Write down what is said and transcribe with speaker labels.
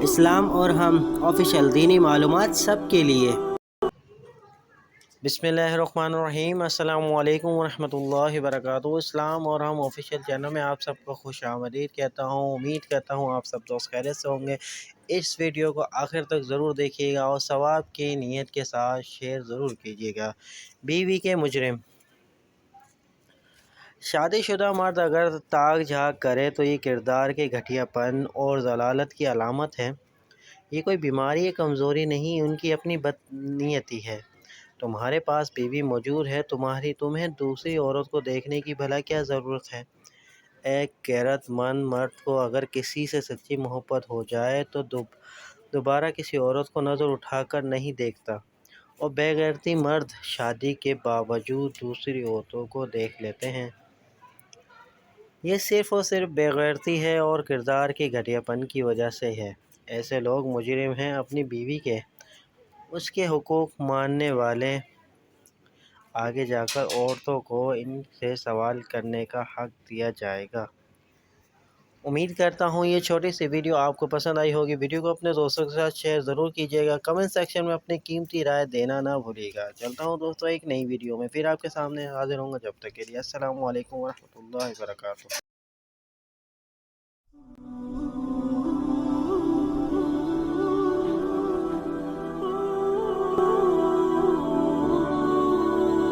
Speaker 1: اسلام اور ہم آفیشیل دینی معلومات سب کے لیے۔ بسم اللہ الرحمن الرحیم۔ السلام علیکم ورحمۃ اللہ وبرکاتہ۔ اسلام اور ہم آفیشیل چینل میں آپ سب کو خوش آمدید کہتا ہوں۔ امید کرتا ہوں آپ سب دوست خیریت سے ہوں گے۔ اس ویڈیو کو آخر تک ضرور دیکھیے گا اور ثواب کی نیت کے ساتھ شیئر ضرور کیجیے گا۔ بیوی کے مجرم۔ شادی شدہ مرد اگر تاک جھانک کرے تو یہ کردار کے گھٹیا پن اور ضلالت کی علامت ہے۔ یہ کوئی بیماری یا کمزوری نہیں، ان کی اپنی بدنیتی ہے۔ تمہارے پاس بیوی موجود ہے، تمہیں دوسری عورت کو دیکھنے کی بھلا کیا ضرورت ہے؟ ایک غیرت مند مرد کو اگر کسی سے سچی محبت ہو جائے تو دوبارہ کسی عورت کو نظر اٹھا کر نہیں دیکھتا، اور بے غیرتی مرد شادی کے باوجود دوسری عورتوں کو دیکھ لیتے ہیں۔ یہ صرف اور صرف بے غیرتی ہے اور کردار کے گھٹیا پن کی وجہ سے ہے۔ ایسے لوگ مجرم ہیں۔ اپنی بیوی کے اس کے حقوق ماننے والے۔ آگے جا کر عورتوں کو ان سے سوال کرنے کا حق دیا جائے گا۔ امید کرتا ہوں یہ چھوٹی سی ویڈیو آپ کو پسند آئی ہوگی۔ ویڈیو کو اپنے دوستوں کے ساتھ شیئر ضرور کیجیے گا۔ کمنٹ سیکشن میں اپنی قیمتی رائے دینا نہ بھولیے گا۔ چلتا ہوں دوستوں ایک نئی ویڈیو میں پھر آپ کے سامنے حاضر ہوں گا۔ جب تک کے لیے السلام علیکم ورحمۃ اللہ وبرکاتہ۔